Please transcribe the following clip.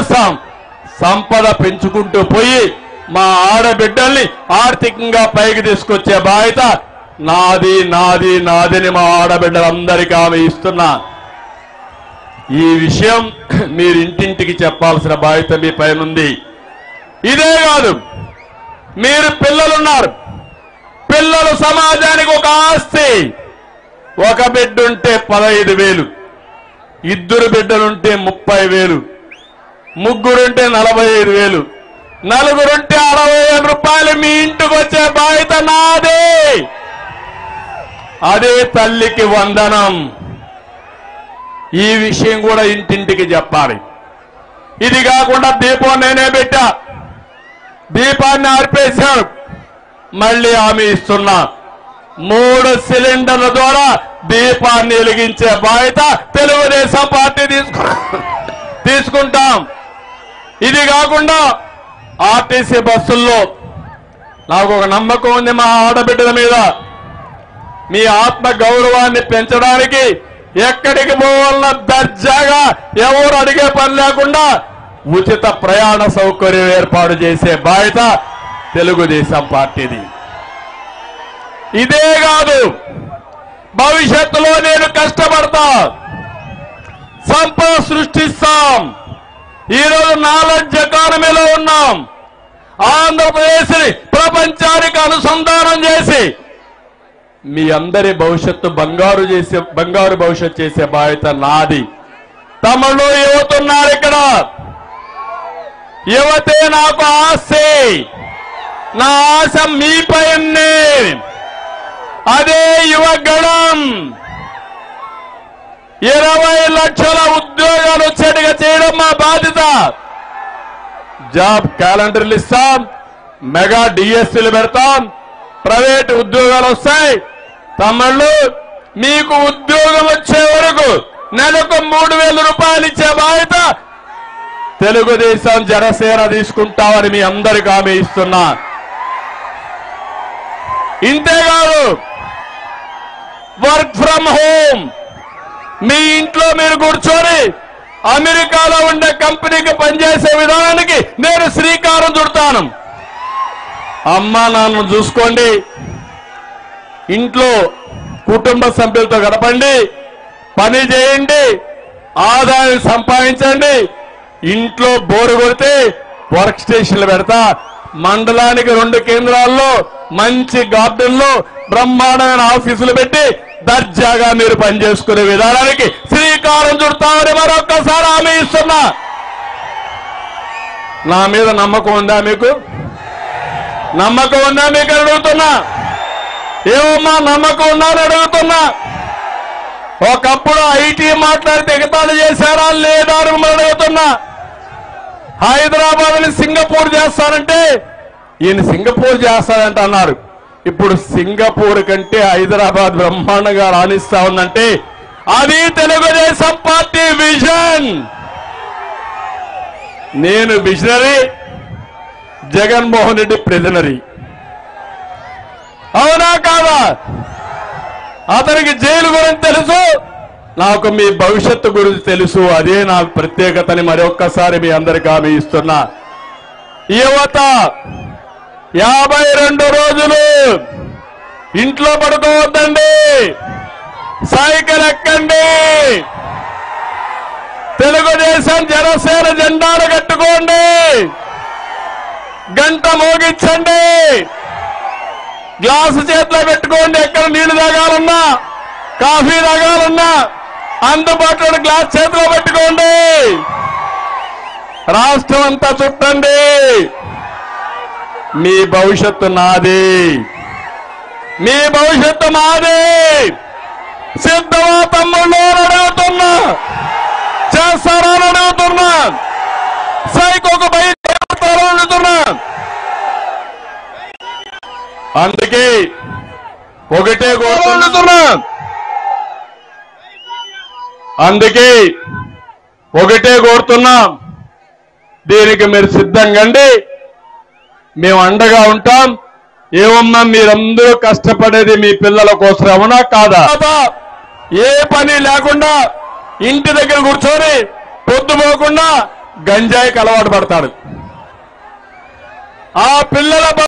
చేస్తాం. సంపద పెంచుకుంటూ పోయి మా ఆడబిడ్డల్ని ఆర్థికంగా పైకి తీసుకొచ్చే బాధ్యత నాది నాది నాదని మా ఆడబిడ్డలందరికీ హామీ ఇస్తున్నా. ఈ విషయం మీరు ఇంటింటికి చెప్పాల్సిన బాధ్యత మీ పైన ఉంది. ఇదే కాదు, మీరు పిల్లలున్నారు. పిల్లలు సమాజానికి ఒక ఆస్తి. ఒక బిడ్డుంటే 15,000, ఇద్దరు బిడ్డలుంటే 30,000, ముగ్గురుంటే 45,000, నలుగురుంటే 60,000 రూపాయలు మీ ఇంటికి వచ్చే బాధ్యత నాదే. అదే తల్లికి వందనం. ఈ విషయం కూడా ఇంటింటికి చెప్పాలి. ఇది కాకుండా దీపం నేనే పెట్టా. దీపాన్ని ఆర్పేశాను. మళ్ళీ హామీ ఇస్తున్నా, 3 సిలిండర్ల ద్వారా దీపాన్ని వెలిగించే బాధ్యత తెలుగుదేశం పార్టీ తీసుకుంటాం. ఇది కాకుండా ఆర్టీసీ బస్సుల్లో నాకు ఒక నమ్మకం ఉంది మా ఆడబిడ్డల మీద. మీ ఆత్మ గౌరవాన్ని పెంచడానికి ఎక్కడికి పోవాలన్నా దర్జాగా ఎవరు అడిగే పని లేకుండా ఉచిత ప్రయాణ సౌకర్యం ఏర్పాటు చేసే బాధ్యత తెలుగుదేశం పార్టీది. ఇదే కాదు, భవిష్యత్తులో నేను కష్టపడతా, సంపద సృష్టిస్తాం. ఈరోజు నాలెడ్జ్ ఎకానమీలో ఉన్నాం. ఆంధ్రప్రదేశ్ ని ప్రపంచానికి అనుసంధానం చేసి మీ అందరి భవిష్యత్తు బంగారు భవిష్యత్తు చేసే బాధ్యత నాది. తమలో యువతున్నారు ఇక్కడ. యువతే నాకు ఆశే. నా ఆశ మీపైనే. అదే యువగణం 20 లక్షల ఉద్యోగాలు వచ్చేట్టుగా చేయడం మా బాధ్యత. జాబ్ క్యాలెండర్లు ఇస్తాం, మెగా డిఎస్సీలు పెడతాం, ప్రైవేట్ ఉద్యోగాలు వస్తాయి. తమ్ముళ్ళు, మీకు ఉద్యోగం వచ్చే వరకు నెలకు 3,000 రూపాయలు ఇచ్చే బాధ్యత తెలుగుదేశం జనసేన తీసుకుంటామని మీ అందరికీ హామీ ఇస్తున్నా. ఇంతేకాదు, వర్క్ ఫ్రమ్ హోమ్. మీ ఇంట్లో మీరు కూర్చొని అమెరికాలో ఉండే కంపెనీకి పనిచేసే విధానానికి నేను శ్రీకారం చుడతాను. అమ్మా నాన్నను చూసుకోండి, ఇంట్లో కుటుంబ సభ్యులతో గడపండి, పని చేయండి, ఆదాయం సంపాదించండి. ఇంట్లో బోరు కొడితే వర్క్ స్టేషన్లు పెడతా. మండలానికి 2 కేంద్రాల్లో మంచి గార్డెన్లో బ్రహ్మాండమైన ఆఫీసులు పెట్టి దర్జాగా మీరు పనిచేసుకునే విధానానికి శ్రీకారం చుడతామని మరొక్కసారి హామీ ఇస్తున్నా. నా మీద నమ్మకం ఉందా మీకు? నమ్మకం ఉందా మీకు అడుగుతున్నా? ఏమమ్మా నమ్మకం ఉందా అని అడుగుతున్నా. ఒకప్పుడు ఐటీ మాట్లాడితే ఎగతాళి చేశారా లేదా అని మిమ్మల్ని అడుగుతున్నా. హైదరాబాద్ ని సింగపూర్ చేస్తానంటే ఈయన సింగపూర్ చేస్తానంట అన్నారు. ఇప్పుడు సింగపూర్ కంటే హైదరాబాద్ బ్రహ్మాండంగా రాణిస్తా ఉందంటే అది తెలుగుదేశం పార్టీ విజన్. నేను విజనరీ, జగన్మోహన్ రెడ్డి ప్రిజనరీ. అవునా కాదా? అతనికి జైలు గురించి తెలుసు, నాకు మీ భవిష్యత్తు గురించి తెలుసు. అదే నా ప్రత్యేకతని మరొక్కసారి మీ అందరికీ హామీ ఇస్తున్నా. యువత 52 రోజులు ఇంట్లో పడుకోవద్దండి, సైకిల్ ఎక్కండి, తెలుగుదేశం జనసేన జెండాలు కట్టుకోండి, గంట మోగించండి, గ్లాసు చేతిలో పెట్టుకోండి. ఎక్కడ నీళ్లు తాగాలన్నా, కాఫీ తాగాలన్నా అందుబాటులో గ్లాస్ చేతిలో పెట్టుకోండి. రాష్ట్రం అంతా చుట్టండి. మీ భవిష్యత్తు నాది, మీ భవిష్యత్తు మాది. సిద్ధమా తమ్ముళ్ళు అడుగుతున్నా, చేస్తారని అడుగుతున్నా, సైకోకు బయలుదేరుతారని అడుగుతున్నా. అందుకే ఒకటే కోరుతున్నా, దీనికి మీరు సిద్ధంగా అండి, మేము అండగా ఉంటాం. ఏమన్నా మీరందరూ కష్టపడేది మీ పిల్లల కోసం, అవునా కాదా? ఏ పని లేకుండా ఇంటి దగ్గర కూర్చొని పొద్దుపోకుండా గంజాయికి అలవాటు పడతాడు. ఆ పిల్లల